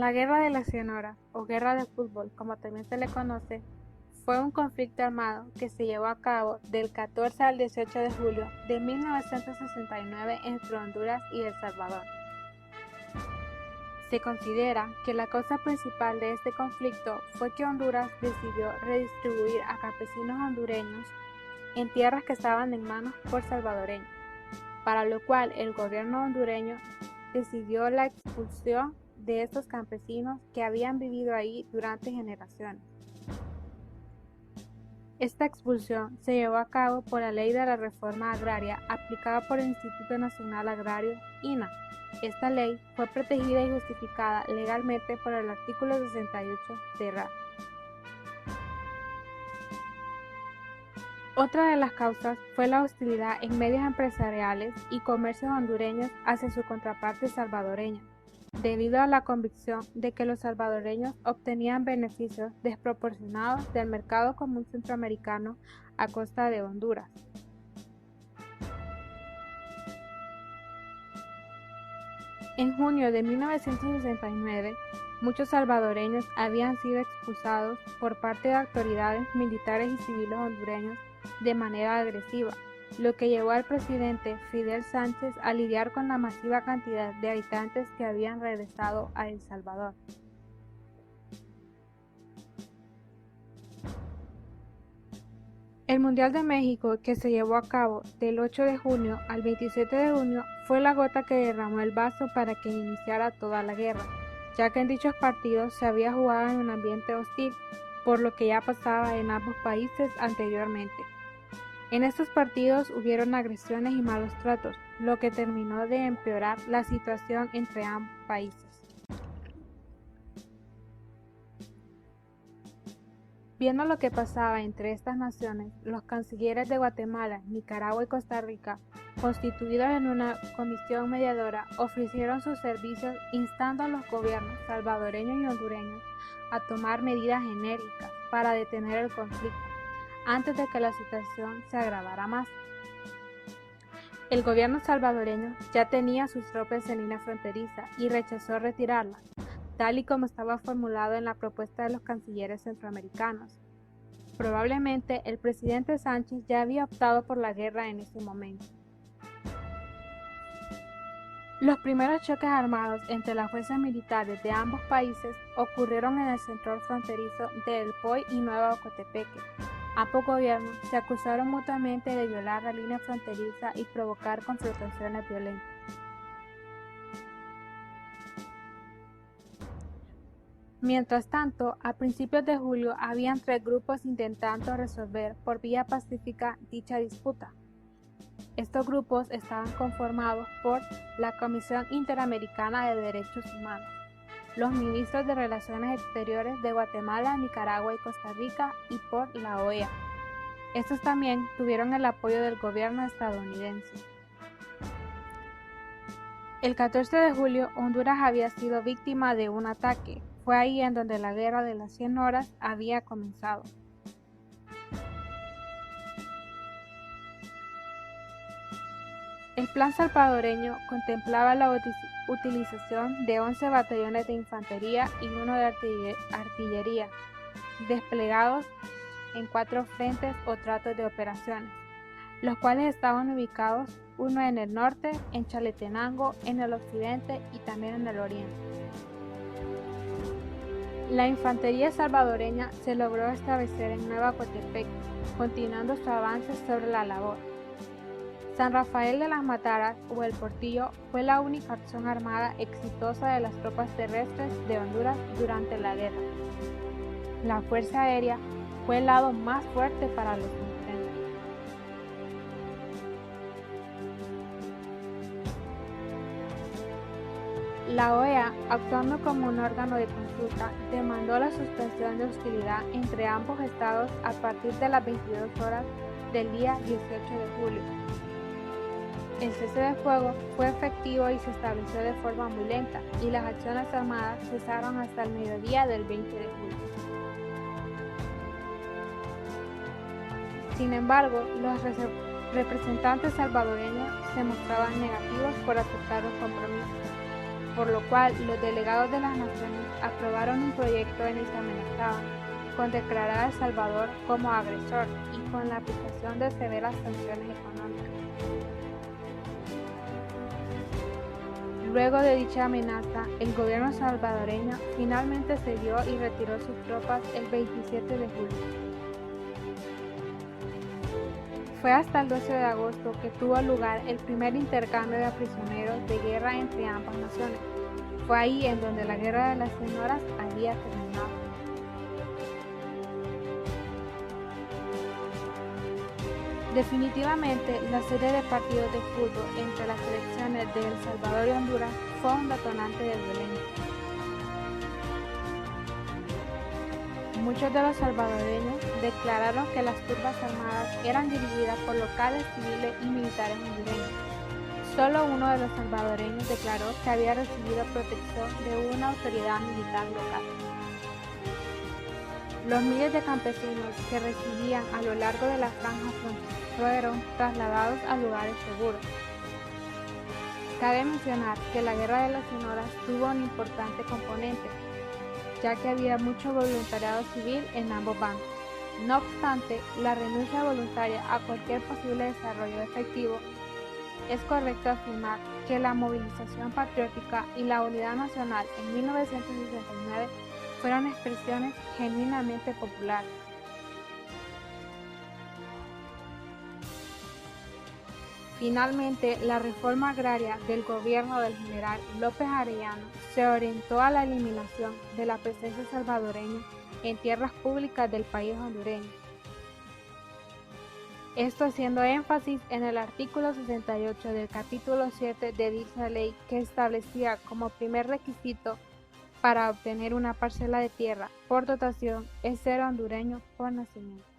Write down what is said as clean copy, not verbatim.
La Guerra de las 100 Horas, o Guerra de Fútbol, como también se le conoce, fue un conflicto armado que se llevó a cabo del 14 al 18 de julio de 1969 entre Honduras y El Salvador. Se considera que la causa principal de este conflicto fue que Honduras decidió redistribuir a campesinos hondureños en tierras que estaban en manos por salvadoreños, para lo cual el gobierno hondureño decidió la expulsión de estos campesinos que habían vivido ahí durante generaciones. Esta expulsión se llevó a cabo por la Ley de la Reforma Agraria aplicada por el Instituto Nacional Agrario, INA. Esta ley fue protegida y justificada legalmente por el artículo 68 de RA. Otra de las causas fue la hostilidad en medios empresariales y comercios hondureños hacia su contraparte salvadoreña, debido a la convicción de que los salvadoreños obtenían beneficios desproporcionados del mercado común centroamericano a costa de Honduras. En junio de 1969, muchos salvadoreños habían sido expulsados por parte de autoridades militares y civiles hondureños de manera agresiva, lo que llevó al presidente Fidel Sánchez a lidiar con la masiva cantidad de habitantes que habían regresado a El Salvador. El Mundial de México, que se llevó a cabo del 8 de junio al 27 de junio, fue la gota que derramó el vaso para que iniciara toda la guerra, ya que en dichos partidos se había jugado en un ambiente hostil, por lo que ya pasaba en ambos países anteriormente. En estos partidos hubieron agresiones y malos tratos, lo que terminó de empeorar la situación entre ambos países. Viendo lo que pasaba entre estas naciones, los cancilleres de Guatemala, Nicaragua y Costa Rica, constituidos en una comisión mediadora, ofrecieron sus servicios instando a los gobiernos salvadoreños y hondureños a tomar medidas enérgicas para detener el conflicto, antes de que la situación se agravara más. El gobierno salvadoreño ya tenía sus tropas en línea fronteriza y rechazó retirarlas, tal y como estaba formulado en la propuesta de los cancilleres centroamericanos. Probablemente el presidente Sánchez ya había optado por la guerra en ese momento. Los primeros choques armados entre las fuerzas militares de ambos países ocurrieron en el sector fronterizo de El Poy y Nueva Ocotepeque. Ambos gobiernos se acusaron mutuamente de violar la línea fronteriza y provocar confrontaciones violentas. Mientras tanto, a principios de julio habían 3 grupos intentando resolver por vía pacífica dicha disputa. Estos grupos estaban conformados por la Comisión Interamericana de Derechos Humanos, los ministros de Relaciones Exteriores de Guatemala, Nicaragua y Costa Rica y por la OEA. Estos también tuvieron el apoyo del gobierno estadounidense. El 14 de julio, Honduras había sido víctima de un ataque. Fue ahí en donde la Guerra de las 100 Horas había comenzado. El plan salvadoreño contemplaba la utilización de 11 batallones de infantería y 1 de artillería, desplegados en 4 frentes o tratos de operaciones, los cuales estaban ubicados uno en el norte, en Chalatenango, en el occidente y también en el oriente. La infantería salvadoreña se logró establecer en Nueva Ocotepeque, continuando su avance sobre la labor. San Rafael de las Mataras o El Portillo fue la única acción armada exitosa de las tropas terrestres de Honduras durante la guerra. La Fuerza Aérea fue el lado más fuerte para los hondureños. La OEA, actuando como un órgano de consulta, demandó la suspensión de hostilidad entre ambos estados a partir de las 22 horas del día 18 de julio. El cese de fuego fue efectivo y se estableció de forma muy lenta, y las acciones armadas cesaron hasta el mediodía del 20 de julio. Sin embargo, los representantes salvadoreños se mostraban negativos por aceptar los compromisos. por lo cual los delegados de las naciones aprobaron un proyecto en el que amenazaban con declarar a El Salvador como agresor y con la aplicación de severas sanciones económicas. Luego de dicha amenaza, el gobierno salvadoreño finalmente cedió y retiró sus tropas el 27 de julio. Fue hasta el 12 de agosto que tuvo lugar el primer intercambio de prisioneros de guerra entre ambas naciones. Fue ahí en donde la Guerra de las 100 Horas había terminado. Definitivamente, la serie de partidos de fútbol entre las selecciones de El Salvador y Honduras fue un detonante de violencia. Muchos de los salvadoreños declararon que las turbas armadas eran dirigidas por locales civiles y militares hondureños. Solo uno de los salvadoreños declaró que había recibido protección de una autoridad militar local. Los miles de campesinos que residían a lo largo de la franja fronteriza fueron trasladados a lugares seguros. Cabe mencionar que la Guerra de las 100 Horas tuvo un importante componente, ya que había mucho voluntariado civil en ambos bandos. No obstante, la renuncia voluntaria a cualquier posible desarrollo efectivo, es correcto afirmar que la movilización patriótica y la unidad nacional en 1969 fueron expresiones genuinamente populares. Finalmente, la reforma agraria del gobierno del general López Arellano se orientó a la eliminación de la presencia salvadoreña en tierras públicas del país hondureño. Esto haciendo énfasis en el artículo 68 del capítulo 7 de dicha ley, que establecía como primer requisito para obtener una parcela de tierra por dotación es ser hondureño por nacimiento.